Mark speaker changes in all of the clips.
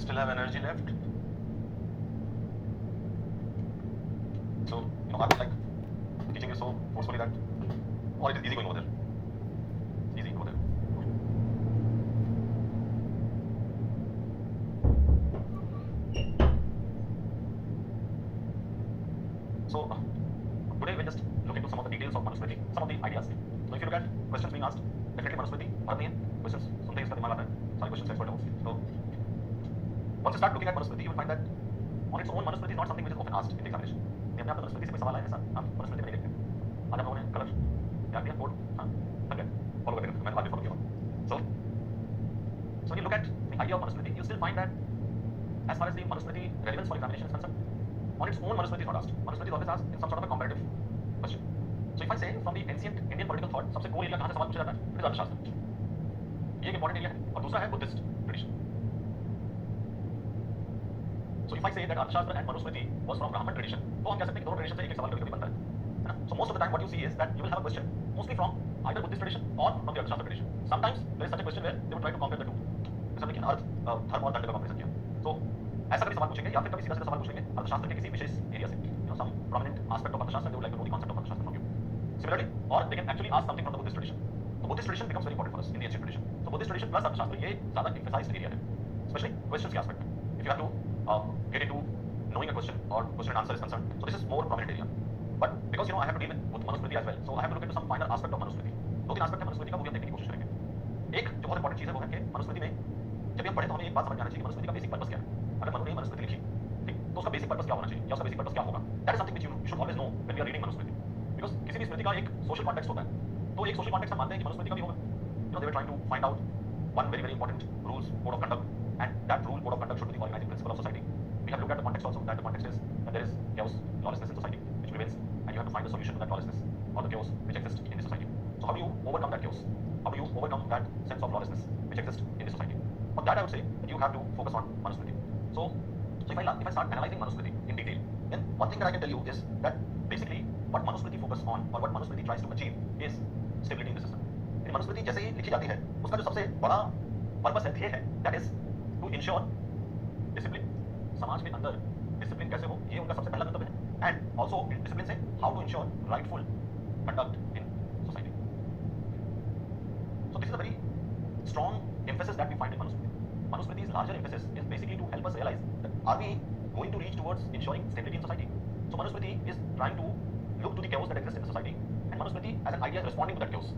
Speaker 1: still have energy left. So, I feel like teaching you so forcefully that, or it is easy going over there. Easy, go there. So, today we'll just look into some of the details of Manusmriti, some of the ideas. So, if you look at questions being asked, definitely Manusmriti, पढ़ नहीं है, questions सुनते ही इसका दिमाग आता है, सारे questions expert हो. So, once you start looking at Manusmriti, you will find that on its own Manusmriti is not something which is often asked in the examination. अपने आप मनुस्मृति से कोई सवाल आए ऐसा आप मनुस्मृति में नहीं देखते. आज हम लोगों ने कलर याद किया, कोड हाँ ठीक है फॉलो करते हैं, मैंने बाद में फॉलो किया. So when you look at the idea of Manusmriti, you still find that as far as the Manusmriti relevance for examination is concerned, on its own Manusmriti is not asked. Manusmriti is always asked in some sort of a comparative question. So if I say from the ancient Indian political thought, सबसे core area कहाँ से सवाल पूछा जाता है? it is अर्थशास्त्र. ये एक इंपॉर्टेंट एरिया है. और दूसरा है Buddhist tradition. So if I say that Arthashastra and Manusmriti was from Brahman tradition, तो हम कह सकते हैं कि दोनों ट्रेडिशन से एक सवाल कभी बनता है ना? So most of the time what you see is that you will have a question mostly from either Buddhist tradition or from the Arthashastra tradition. Sometimes there is such a question where they would try to compare the two. जैसे हमने अर्थ धर्म और दंड का comparison किया. तो ऐसा कभी सवाल पूछेंगे या फिर कभी सीधा सीधा सवाल पूछेंगे अर्थशास्त्र के किसी विशेष एरिया से. some prominent aspect of Arthashastra, they would like to know the concept of Arthashastra from you. Similarly, or they can actually ask something from the Buddhist tradition. So Buddhist tradition becomes very important for us in the ancient tradition. So Buddhist tradition plus Arthashastra ये ज़्यादा emphasized area है, especially questions के aspect में. If you have to get into knowing a question or question and answer is concerned, so this is more prominent area. But because I have to deal with Manusmriti as well, so I have to look into some finer aspect of Manusmriti. दो तीन aspect है Manusmriti का, वो भी हम देखने की कोशिश करेंगे. एक जो बहुत important चीज़ है वो है कि Manusmriti में जब भी हम पढ़े तो हमें एक बात समझ आना चाहिए कि Manusmriti का basic purpose क्या है. अगर मनु ने Manusmriti लिखी, ठीक, तो उसका basic purpose क्या होना चाहिए या उसका basic purpose क्या होगा? That is something which you should always know when you are reading Manusmriti. Because किसी भी स्मृति का एक social context होता है. तो एक social context हम मानते हैं कि Manusmriti का भी होगा. They were trying to find out one very very important rules, code of conduct, and that rule, code of conduct should be the organizing principle of society. We have to look at the context also. That the context is that there is chaos, lawlessness in society, which prevails, and you have to find a solution to that lawlessness or the chaos which exists in the society. So how do you overcome that chaos? How do you overcome that sense of lawlessness which exists in the society? For that, I would say that you have to focus on Manusmriti. So if I start analyzing Manusmriti in detail, then one thing that I can tell you is that basically what Manusmriti focuses on or what Manusmriti tries to achieve is stability in the system. Manusmriti जैसे ही लिखी जाती है उसका जो सबसे बड़ा purpose है, ध्येय है, that is to ensure discipline. समाज के अंदर डिसिप्लिन कैसे हो, ये उनका सबसे पहला गंतव्य है. एंड ऑल्सो डिसिप्लिन से how to ensure rightful conduct in society. So this is a very strong emphasis that we find in Manusmriti. Manusmriti's larger emphasis is basically to help us realize that are we going to reach towards ensuring stability in society. So Manusmriti is trying to look to the chaos that exists in the society, and Manusmriti as an idea is responding to that chaos.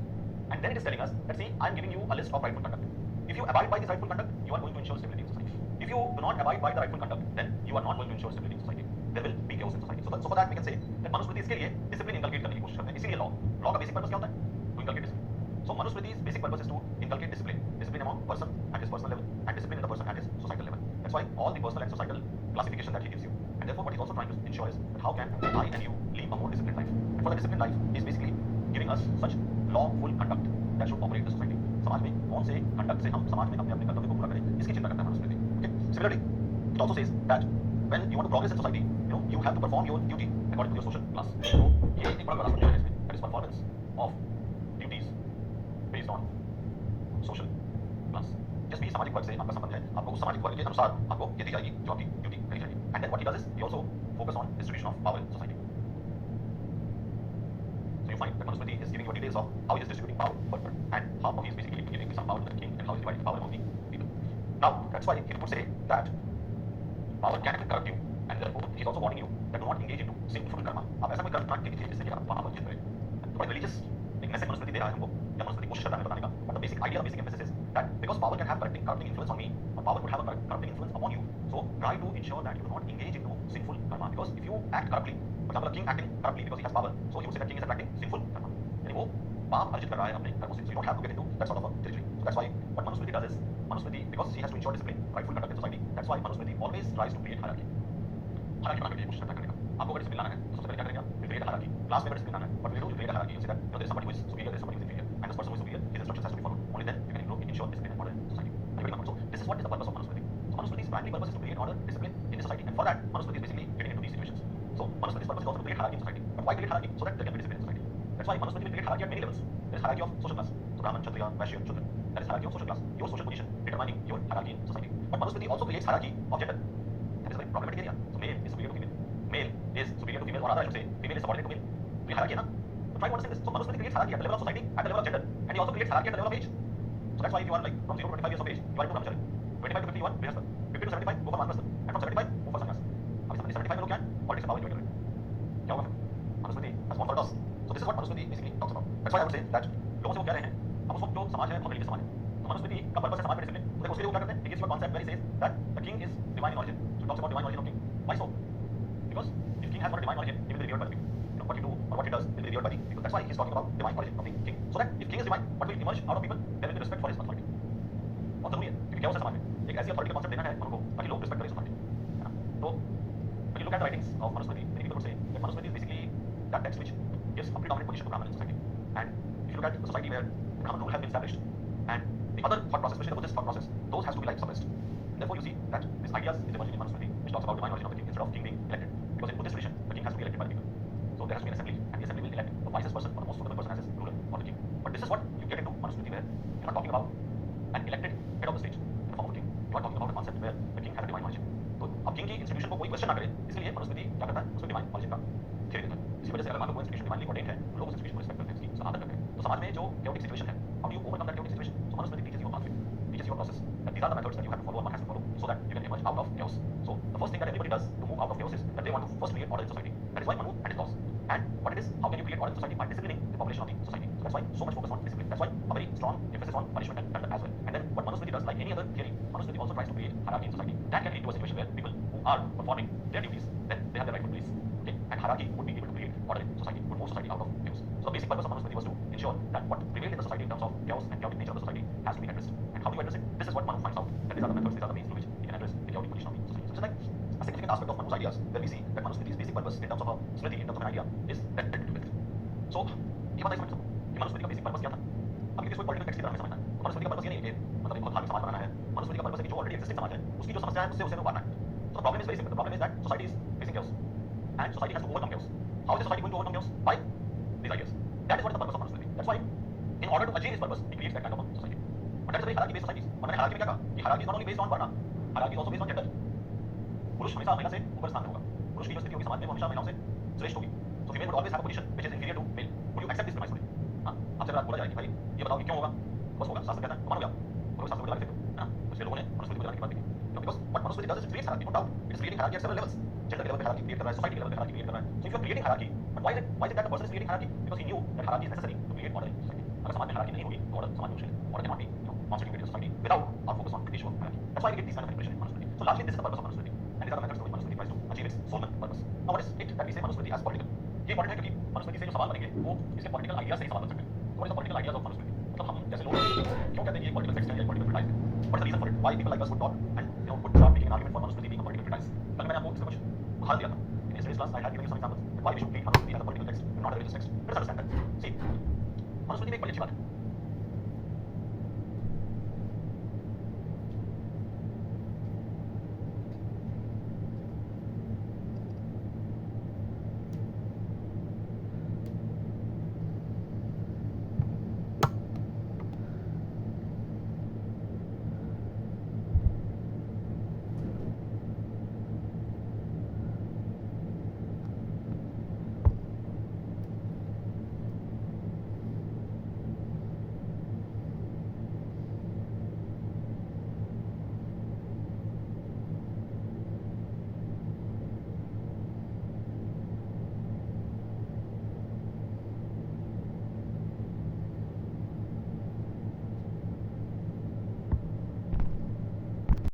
Speaker 1: And then it is telling us that see, I am giving you a list of rightful conduct. If you abide by this rightful conduct, you are going to ensure stability in society. If you do not abide by the rightful conduct, then you are not going to ensure stability in society. There will be chaos in society. So for that we can say that Manusmriti इसके लिए discipline inculcate करने की कोशिश करते हैं. इसीलिए law का basic purpose क्या होता है? To inculcate discipline. So Manusmriti's basic purpose is to inculcate discipline among person at his personal level and discipline in the person at his societal level. That's why all the personal and societal classification that he gives you. And therefore what he's also trying to ensure is that how can I and you live a more disciplined life. And for the disciplined life, he's basically giving us such lawful conduct that should operate the society. समाज में कौन से conduct से हम समाज में अपने अपने कर्तव्य को पूरा करें, इसकी चिंता करता है Manusmriti. Okay. Similarly, it also says that when you want to progress in society, you have to perform your duty according to your social class. So ये एक बड़ा subject है इसमें. That is performance of duties based on social class. जिस भी सामाजिक वर्ग से आपका संबंध है, आपको उस सामाजिक वर्ग के अनुसार आपको ये दी जाएगी जो आपकी ड्यूटी करी जाएगी. And then what he does is he also focus on distribution of power in society. So you find that Manusmriti is giving you details of how he is distributing power, and how he is basically giving some power to the king and how he is dividing power among the people. Now that's why he would say that power can corrupt you, and therefore he is also warning you that do not engage into sinful karma. आप ऐसा कोई कर्म ना कीजिए जिससे कि आप वहाँ पर जीत रहे. तो बड़ी religious एक मैसेज Manusmriti दे रहा है हमको, या Manusmriti कोशिश करता है बताने का. But the basic idea, the basic emphasis is that because power can have corrupting influence on me, or power could have a corrupting influence upon you, so try to ensure that you do not engage into sinful karma. Because if you act corruptly, for example, a king acting corruptly because he has power, so he would say that king is attracting sinful karma. यानी वो पाप अर्जित कर रहा है अपने कर्मों से. So you don't have to get into that sort of a territory. So that's why what Manusmriti does is Manusmriti, because he has to ensure discipline, rightful conduct in society, that's why Manusmriti always tries to create hierarchy. Hierarchy बनाने की कोशिश करता है करने का. आपको अगर discipline लाना है तो सबसे पहले क्या करेंगे आप? Create a hierarchy. क्लास में अगर डिसिप्लिन लाना है, but we do create a hierarchy. You say that there is somebody who is superior, there is somebody who is inferior, and this person who is superior, his instructions has to be followed. Only then you can ensure discipline and order in society. Are you getting my point? So this is what is the purpose of Manusmriti. So Manusmriti's primary purpose is to create order, discipline in the society, and for that Manusmriti is basically getting into these situations. So Manusmriti's purpose is also to create hierarchy in society. But why create hierarchy? So that there can be discipline in society. That's why Manusmriti will create hierarchy at many levels. There is hierarchy of social class. So Brahman, Kshatriya, Vaishya, Shudra. that is hierarchy of social class, your social position determining your hierarchy in society. But Manusmriti also creates hierarchy of gender. That is a very problematic area. So male is superior to female. Male is superior to female, or rather I should say, female is subordinate to male. So hierarchy है ना? So try to understand this. So Manusmriti creates hierarchy at the level of society, at the level of gender, and he also creates hierarchy at the level of age. So that's why if you are like from 0 to 25 years of age, you are into brahmacharya. 25 to 50 you are grihastha. 50 to 75 go for manvasta, and from 75 go for sannyas. अभी 75 में लोग क्या है? Politics का power enjoy कर रहे हैं. क्या होगा फिर? Manusmriti has gone for a toss. So this is what Manusmriti basically talks about. That's why I would say that लोगों से वो कह रहे हैं, अब उसको जो समाज है, बहुत रिलीजियस समाज है. तो मनुस्मृति का पर्पस है समाज में डिसिप्लिन. तो देखो उसके लिए वो क्या करते हैं? He gives you a concept where he says that the king is divine in origin. So he talks about divine origin of king. Why so? Because if king has got a divine origin, he will be revered by the people. You know what you do or what he does will be revered by the people. That's why he's talking about divine origin of the king. So that if king is divine, what will emerge out of people? There will be respect for his authority. बहुत जरूरी है क्योंकि क्या होता है समाज में एक ऐसी अथॉरिटी का कॉन्सेप्ट देना है हमको ताकि लोग रिस्पेक्ट करें इस अथॉरिटी, है ना? तो when you look at the writings of Manusmriti, many people would say that Manusmriti is basically that text which gives a predominant position to Brahman in society. And if you look at the society where the Brahman rule has been established, and the other thought process, especially the Buddhist thought process, those has to be like suppressed. Therefore, you see that this ideas is emerging in Manusmriti, which talks about divine origin of the king instead of king being elected. Because in Buddhist tradition, the king has to be elected by the people. So there has to be an assembly, and the assembly will elect the wisest person or the most suitable person as his ruler or the king. But this is what you get into Manusmriti, where you're not talking about an elected head of the state in the form of king. You are talking about a concept where the king has a divine origin. तो अब king की institution को कोई question ना करे, इसलिए मनुस्मृति क्या करता है? उसको डिवाइन ऑरिजिन का थ्योरी देता है. इसी वजह से अगर मान लो कोई इंस्टीट्यूशन डिवाइनली ऑर्डेन्ड है, तो लोग उस इंस्टीट्यूशन को रिस्पेक्ट करते हैं, उसकी आदर करते हैं. तो समाज में जो chaotic situation है, how do you overcome that chaotic situation? So Manusmriti teaches you a pathway, teaches you a process, that these are the methods that you have to follow and one has to follow so that you can emerge out of chaos. So the first thing that everybody does to move out of chaos is that they want to first create order in society. That is why Manu and his laws. And what it is, how can you create order in society? By disciplining the population of the society. So that's why so much focus on discipline. That's why a very strong emphasis on punishment and as well. And then what Manusmriti does, like any other theory, Manusmriti also tries to create hierarchy in society. That can lead to a situation where people who are performing their duties, then they have the rightful place. Okay? And hierarchy would be able to create order in society, would move society out of chaos. So the basic purpose of Manusmriti was to ensure that what prevailed in the society in terms of chaos and chaotic nature of the society has to be addressed. And how do you address it? This is what Manu finds out. That these are the methods, these are the means through which he can address the chaotic condition of the society. So just like a significant aspect of Manu's ideas, where we see that Manusmriti's basic purpose in terms of a smriti, in terms of an idea, is that to build. So ये बात समझ सकते कि मनुस्मृति का basic purpose क्या था. अब किसी कोई पॉलिटिकल टेक्स्ट की तरह हमें समझना है. तो मनुस्मृति का पर्पस ये नहीं है कि मतलब एक बहुत धार्मिक समाज बनाना है. मनुस्मृति का पर्पस है कि जो ऑलरेडी एग्जिस्टिंग समाज है उसकी जो समस्या है उससे उसे उबारना है. So the problem is very simple. The problem is that society is facing chaos, and society has to overcome chaos. How is the society going to overcome chaos? By these ideas. That is what is the purpose of Manusmriti. That's why, in order to achieve his purpose, he creates that kind of a society. But that is a very hierarchy-based society. और मैंने hierarchy में क्या कहा? कि hierarchy is not only based on varna, hierarchy is also based on gender. पुरुष हमेशा महिला से ऊपर स्थान में होगा. पुरुष की जो स्थिति होगी समाज में वो हमेशा महिलाओं से श्रेष्ठ होगी. So female would always have a position which is inferior to male. Would you accept this premise today? हाँ, आपसे अगर बोला जाए कि भाई ये बताओ कि क्यों होगा? बस होगा. शास्त्र कहता है तो मानोगे आप. और शास्त्र को लगा देते हो, है ना? तो इसलिए लोगों ने मनुस्मृति को लगाने की बात की. Because what Manusmriti does is it creates hierarchy, no doubt. It is creating hierarchy at several levels. Gender के level पे hierarchy create कर रहा है, society के level पे hierarchy create कर रहा है. So if you are creating hierarchy, but why is it that the person is creating hierarchy? Because he knew that hierarchy is necessary to create order in society. अगर समाज में hierarchy नहीं होगी, तो order समाज में मुश्किल है. Order cannot be, constituted in society without our focus on the issue of hierarchy. That's why we get these kind of impression in Manusmriti. So largely this is the purpose of Manusmriti, and these are the methods through which Manusmriti tries to achieve its sole purpose. Now what is it that we say Manusmriti as political? ये important है क्योंकि मनुस्मृति से जो सवाल बनेंगे वो इसके political idea से ही सवाल बन सकते हैं. So what is the political ideas of Manusmriti? मतलब हम जैसे लोग क्यों कहते हैं कि ये पॉलिटिकल टेक्स्ट है या पॉलिटिकल ट्रीटाइज है? What is the reason for it? Why people like us would talk and would start making an argument for Manusmriti being a political treatise? कल मैंने आपको इसका कुछ उदाहरण दिया था. In yesterday's class I had given you some examples why we should treat Manusmriti as a political text and not a religious text. Let us understand that. See, Manusmriti में एक बड़ी अच्छी बात है.